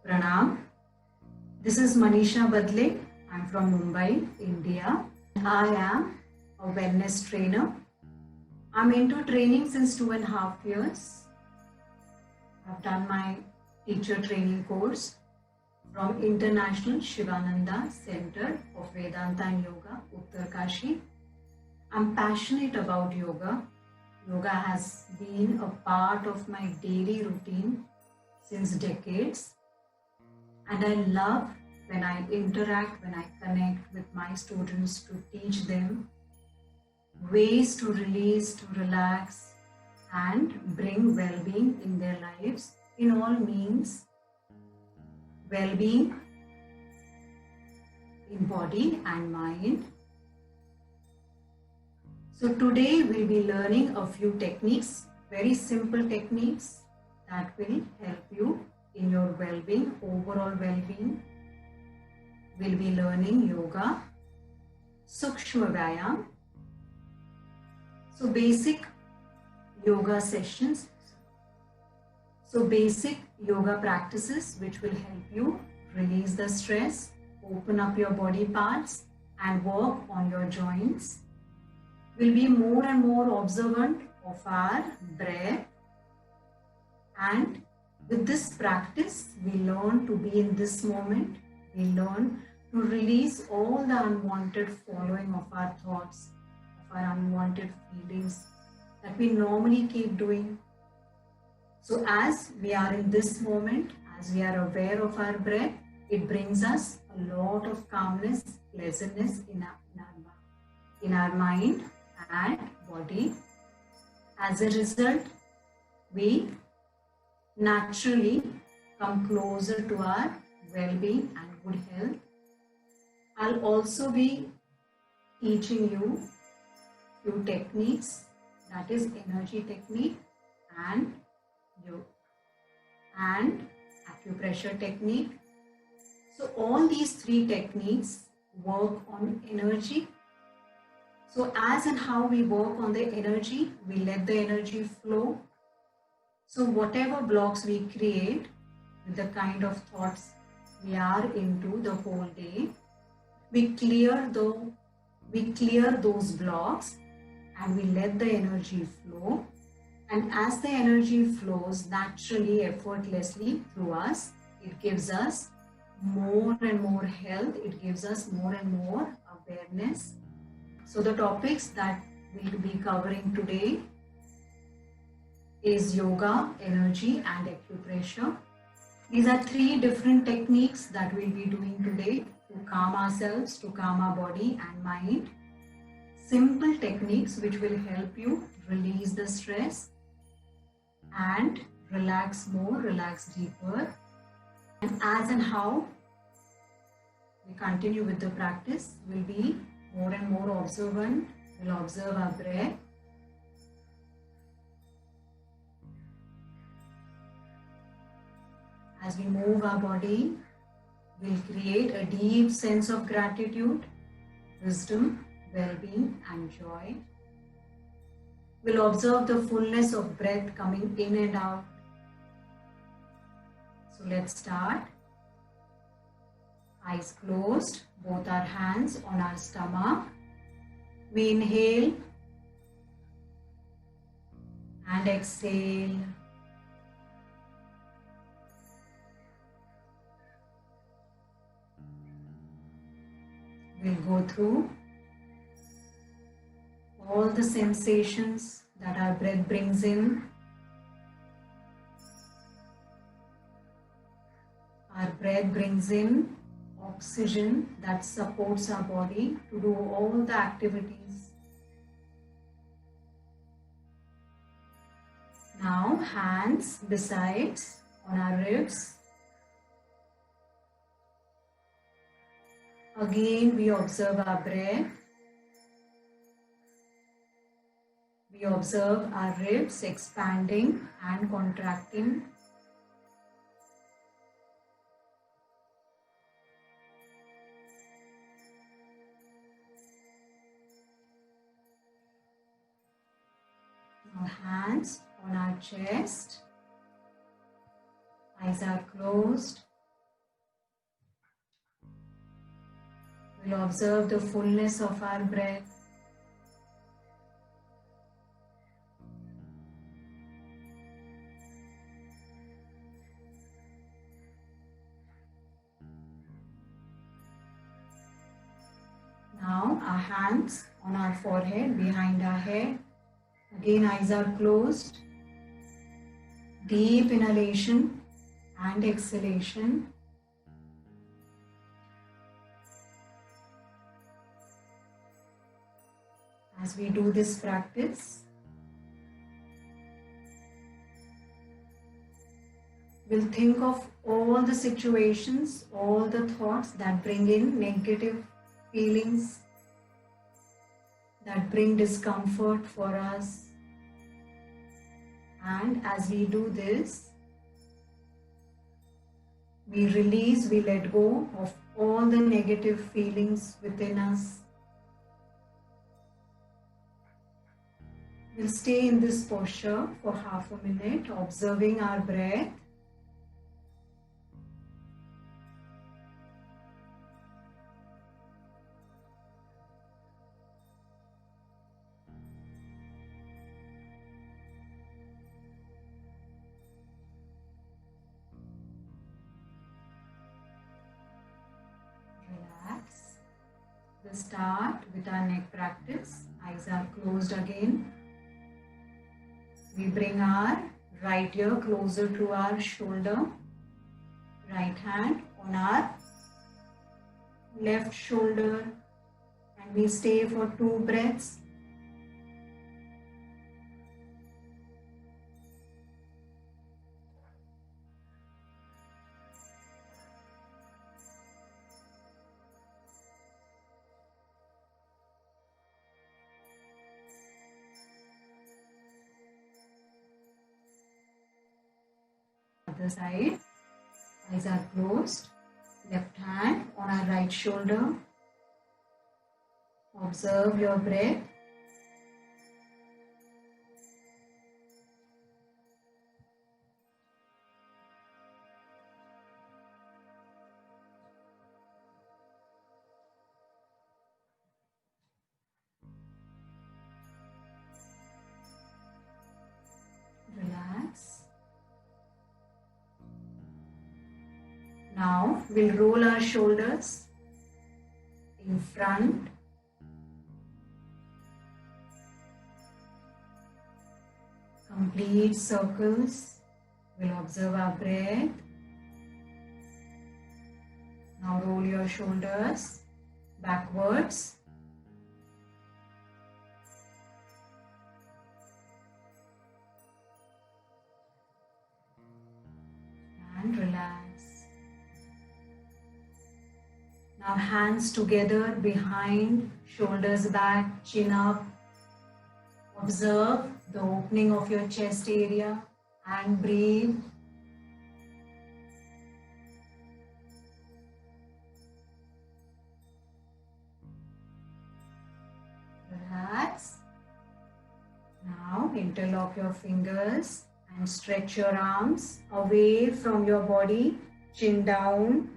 Pranam. This is Manisha Badle. I'm from Mumbai, India. I am a wellness trainer. I'm into training since 2.5 years. I've done my teacher training course from International Shivananda Center of Vedanta and Yoga, Uttarkashi. I'm passionate about yoga. Yoga has been a part of my daily routine since decades. And I love when I interact, when I connect with my students to teach them ways to release, to relax, and bring well-being in their lives in all means. Well-being in body and mind. So today we'll be learning a few techniques, very simple techniques that will help you in your well-being, overall well-being. We'll be learning yoga, Sukshma Vyayam. So basic yoga sessions. So basic yoga practices which will help you release the stress, open up your body parts and work on your joints. We'll be more and more observant of our breath, and with this practice we learn to be in this moment. We learn to release all the unwanted following of our thoughts, of our unwanted feelings that we normally keep doing. So as we are in this moment, as we are aware of our breath, it brings us a lot of calmness, pleasantness in our mind and body. As a result, we naturally come closer to our well-being and good health. I'll also be teaching you few techniques, that is energy technique and yoga and acupressure technique. So all these three techniques work on energy. So as and how we work on the energy, we let the energy flow. So whatever blocks we create with the kind of thoughts we are into the whole day, we clear those blocks and we let the energy flow. And as the energy flows naturally, effortlessly through us, it gives us more and more health. It gives us more and more awareness. So the topics that we'll be covering today is yoga, energy and acupressure. These are three different techniques that we'll be doing today to calm ourselves, to calm our body and mind. Simple techniques which will help you release the stress and relax more, relax deeper. And as and how we continue with the practice, we'll be more and more observant. We'll observe our breath. As we move our body, we'll create a deep sense of gratitude, wisdom, well-being and joy. We'll observe the fullness of breath coming in and out. So let's start. Eyes closed, both our hands on our stomach. We inhale and exhale. We'll go through all the sensations that our breath brings in. Our breath brings in oxygen that supports our body to do all the activities. Now hands beside on our ribs. Again we observe our breath. We observe our ribs expanding and contracting. Now hands on our chest. Eyes are closed. We'll observe the fullness of our breath. Now our hands on our forehead, behind our head. Again, eyes are closed. Deep inhalation and exhalation. As we do this practice, we'll think of all the situations, all the thoughts that bring in negative feelings, that bring discomfort for us. And as we do this, we release, we let go of all the negative feelings within us. We'll stay in this posture for half a minute, observing our breath. Relax. We'll start with our neck practice. Eyes are closed again. We bring our right ear closer to our shoulder, right hand on our left shoulder, and we stay for 2 breaths. Other side, eyes are closed, left hand on our right shoulder. Observe your breath. Relax. Now we'll roll our shoulders in front. Complete circles. We'll observe our breath. Now roll your shoulders backwards. And relax. Now hands together behind, shoulders back, chin up. Observe the opening of your chest area and breathe. Relax. Now interlock your fingers and stretch your arms away from your body, chin down,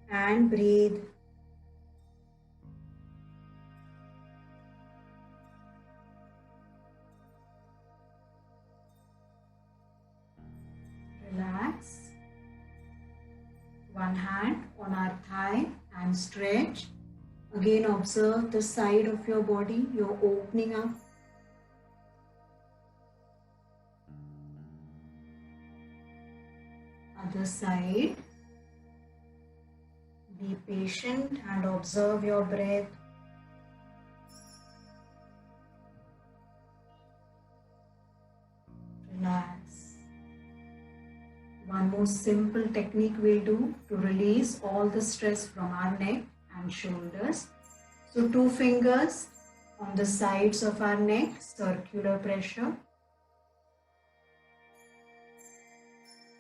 and breathe. Relax. One hand on our thigh and stretch. Again, observe the side of your body, you're opening up. Other side. Be patient and observe your breath. Relax. One more simple technique we'll do to release all the stress from our neck and shoulders. So 2 fingers on the sides of our neck, circular pressure.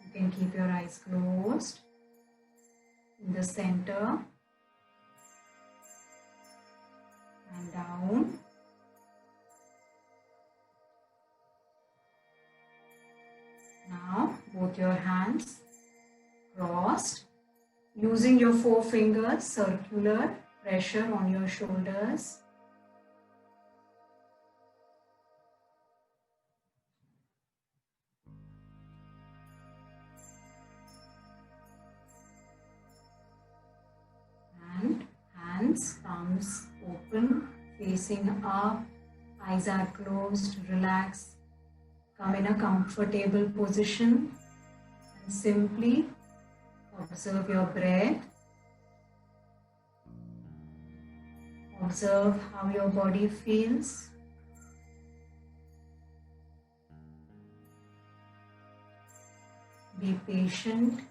You can keep your eyes closed. In the center and down. Now both your hands crossed, using your 4 fingers, circular, pressure on your shoulders. And hands, palms open, facing up, eyes are closed, relax. Come in a comfortable position and simply observe your breath. Observe how your body feels. Be patient.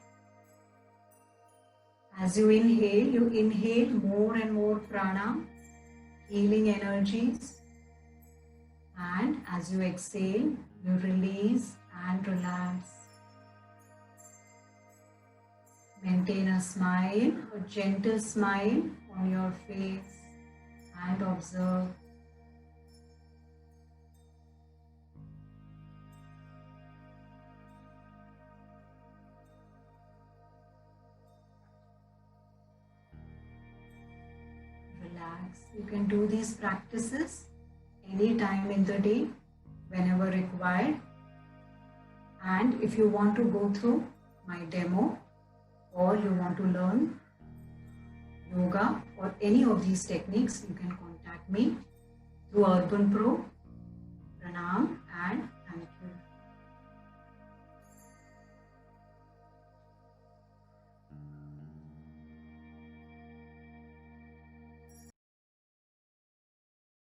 As you inhale more and more prana, healing energies. And as you exhale, you release and relax. Maintain a smile, a gentle smile on your face, and observe. Relax. You can do these practices any time in the day, whenever required. And if you want to go through my demo, or you want to learn yoga or any of these techniques, you can contact me through Urban Pro. Pranam.